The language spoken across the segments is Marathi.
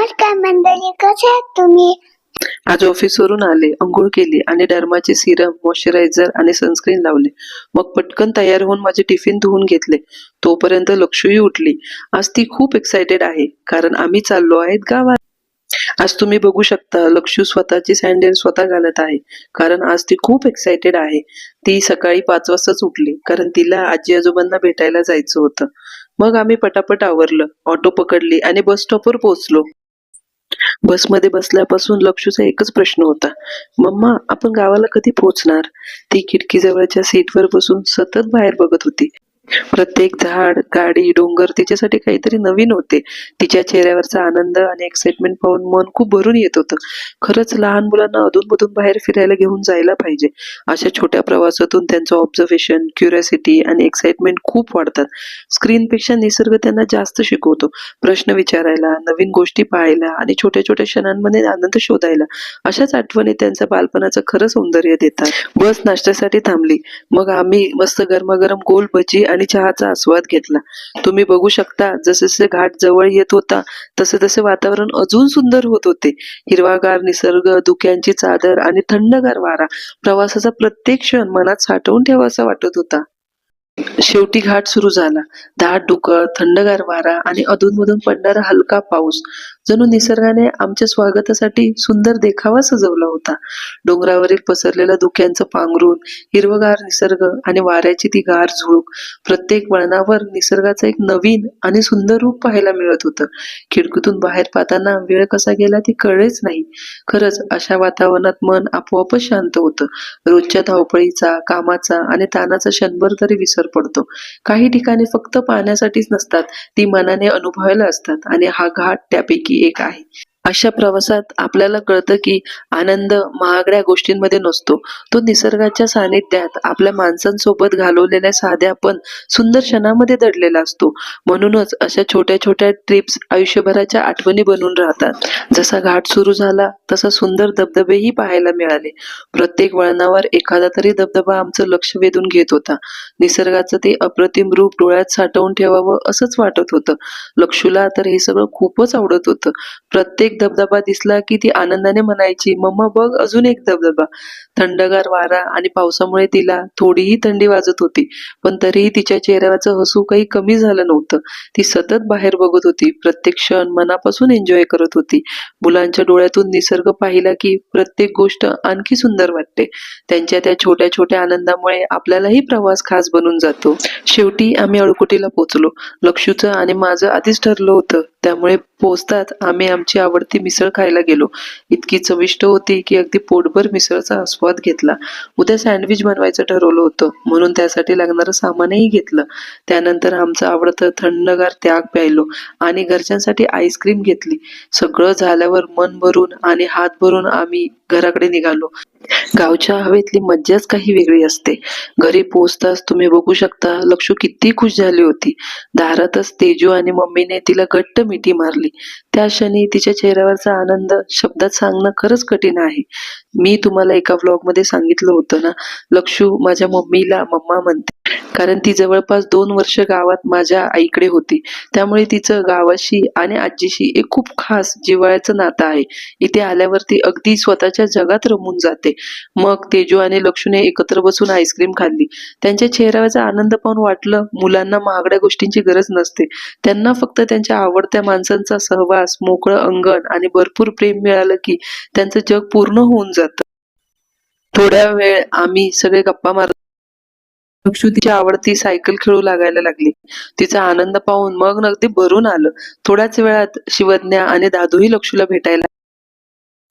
नमस्कार मंडळी, कसे आहात तुम्ही? आज ऑफिसवरून आले, अंघोळ केली आणि डर्माचे सिरम, मॉइश्चरायझर आणि सनस्क्रीन लावले. मग पटकन तयार होऊन माझे टिफिन धुवून घेतले. तोपर्यंत लक्षूही उठली. आज ती खूप एक्सायटेड आहे, कारण आम्ही चाललो आहेत गावात. आज तुम्ही बघू शकता, लक्षू स्वतःची सँडल स्वतः घालत आहे, कारण आज ती खूप एक्सायटेड आहे. ती सकाळी 5 वाजताच उठली, कारण तिला आजी आजोबांना भेटायला जायचं होतं. मग आम्ही पटापट आवरलं, ऑटो पकडली आणि बस स्टॉपवर पोहोचलो. बसमध्ये बसल्यापासून लक्षूचा एकच प्रश्न होता, मम्मा आपण गावाला कधी पोहोचणार? ती खिडकीजवळच्या सीटवर बसून सतत बाहेर बघत होती. प्रत्येक झाड, गाडी, डोंगर तिच्यासाठी काहीतरी नवीन होते. तिच्या चेहऱ्यावरचा आनंद आणि एक्साइटमेंट पाहून मन खूप भरून येत होतं. खरंच लहान मुलांना अधूनमधून बाहेर फिरायला घेऊन जायला पाहिजे. अशा छोट्या प्रवासातून त्यांचं ऑब्झर्वेशन, क्युरिओसिटी आणि एक्साइटमेंट खूप वाढतात. स्क्रीनपेक्षा निसर्ग त्यांना जास्त शिकवतो. प्रश्न विचारायला, नवीन गोष्टी पाहायला आणि छोट्या छोट्या क्षणांमध्ये आनंद शोधायला. अशाच आठवणी त्यांच्या बालपणाचं खरं सौंदर्य देतात. बस नाश्त्यासाठी थांबली. मग आम्ही मस्त गरमागरम गोल भजी आणि चहाचा आस्वाद घेतला. तुम्ही बघू शकता, जसे जसे घाट जवळ येत होता तसे तसे वातावरण अजून सुंदर होत होते. हिरवागार निसर्ग, धुक्यांची चादर आणि थंडगार वारा. प्रवासाचा प्रत्येक क्षण मनात साठवून ठेवासा वाटत होता. शेवटी घाट सुरू झाला. दाट डुकर, थंडगार वारा आणि अधूनमधून पडणारा हलका पाऊस. जणू निसर्गाने आमच्या स्वागतासाठी सुंदर देखावा सजवला होता. डोंगरावरील पसरलेलं धुक्यांचं पांघरून, हिरवगार निसर्ग आणि वाऱ्याची ती गार झुळूक. प्रत्येक वळणावर निसर्गाचं एक नवीन आणि सुंदर रूप पाहायला मिळत होतं. खिडकीतून बाहेर पाहताना वेळ कसा गेला ती कळलेच नाही. खरंच अशा वातावरणात मन आपोआपच शांत होतं. रोजच्या धावपळीचा, कामाचा आणि ताणाचा क्षणभर तरी विसर पडतो. काही ठिकाणी फक्त पाहण्यासाठीच नसतात, ती मनाने अनुभवायला असतात, आणि हा घाट त्यापैकी एक आहे. अशा प्रवासात आपल्याला कळतं की आनंद महागड्या गोष्टींमध्ये नसतो, तो निसर्गाच्या सानिध्यात आपल्या माणसांसोबत घालवलेल्या साध्या पण सुंदर क्षणांमध्ये दडलेला असतो. म्हणूनच अशा छोट्या छोट्या ट्रिप्स आयुष्यभराच्या आठवणी बनून राहतात. जसा घाट सुरू झाला तसा सुंदर धबधबेही पाहायला मिळाले. प्रत्येक वळणावर एखादा तरी धबधबा आमचं लक्ष वेधून घेत होता. निसर्गाचं ते अप्रतिम रूप डोळ्यात साठवून ठेवावं असंच वाटत होतं. लक्षूला तर हे सगळं खूपच आवडत होतं. प्रत्येक धबधबा दिसला की ती आनंदाने म्हणायची, मम्मा बघ अजून एक धबधबा. थंडगार वारा आणि पावसामुळे तिला थोडीही थंडी वाजत होती, पण तरीही तिच्या चेहऱ्यावरचं हसू काही कमी झालं नव्हतं. ती सतत बाहेर बघत होती, प्रत्येक क्षण मनापासून एन्जॉय करत होती. मुलांच्या डोळ्यातून निसर्ग पाहिला की प्रत्येक गोष्ट आणखी सुंदर वाटते. त्यांच्या त्या छोट्या छोट्या आनंदामुळे आपल्यालाही प्रवास खास बनून जातो. शेवटी आम्ही अळकुटीला पोहोचलो. लक्षूचं आणि माझं आधीच ठरलं होतं, त्यामुळे पोहोचताच आम्ही आमची आवडती मिसळ खायला गेलो. इतकी चविष्ट होती की अगदी पोटभर मिसळचा आस्वाद घेतला. उद्या सँडविच बनवायचं ठरवलं होतं, म्हणून त्यासाठी लागणारं सामानही घेतलं. त्यानंतर आमचं आवडतं थंडगार त्याग प्यायलो आणि घरच्यांसाठी आईस्क्रीम घेतली. सगळं झाल्यावर मन भरून आणि हात भरून आम्ही घराकडे निघालो. गावच्या हवेतली मज्जाच काही वेगळी असते. घरी पोहोचताच तुम्ही बघू शकता, लक्षू किती खुश झाली होती. दारातच तेजू आणि मम्मीने तिला घट्ट मिठी मारली. त्या क्षणी तिच्या चेहऱ्यावरचा आनंद शब्दात सांगणं खरंच कठीण आहे. मी तुम्हाला एका व्लॉग मध्ये सांगितलं होतं ना, लक्षू माझ्या मम्मीला मम्मा म्हणते, कारण ती जवळपास 2 वर्ष गावात माझ्या आईकडे होती. त्यामुळे तिचं गावाशी आणि आजीशी एक खूप खास जिव्हाळ्याचं नातं आहे. इथे आल्यावरती अगदी स्वतःच्या जगात रमून जाते. मग तेजू आणि लक्षूने एकत्र बसून आईस्क्रीम खाल्ली. त्यांच्या चेहऱ्यावरचा आनंद पाहून वाटलं, मुलांना महागड्या गोष्टींची गरज नसते. त्यांना फक्त त्यांच्या आवडत्या माणसांचा सहवास, मोकळं अंगण आणि भरपूर प्रेम मिळालं की त्यांचं जग पूर्ण होऊन जातं. थोड्या वेळ आम्ही सगळे गप्पा मारत. लक्षू तिची आवडती सायकल खेळू लागायला लागली. तिचा आनंद पाहून मग अगदी भरून आलं. थोड्याच वेळात शिवज्ञा आणि दादूही लक्षूला भेटायला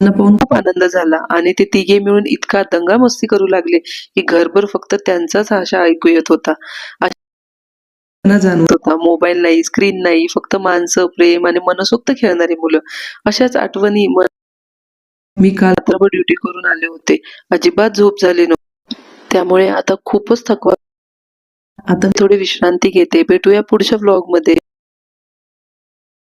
पाहून खूप आनंद झाला आणि ते तिघे मिळून इतका दंगा मस्ती करू लागले की घरभर फक्त त्यांचाच आशा ऐकू येत होता. जाणवत होता, मोबाईल नाही, स्क्रीन नाही, फक्त माणसं, प्रेम आणि मनसोक्त खेळणारी मुलं. अशाच आठवणी. मी काल रात्रभर ड्युटी करून आले होते, अजिबात झोप झाली नव्हती, त्यामुळे आता खूपच थकवा. आता थोडी विश्रांती घेते. भेटूया पुढच्या व्लॉग मध्ये.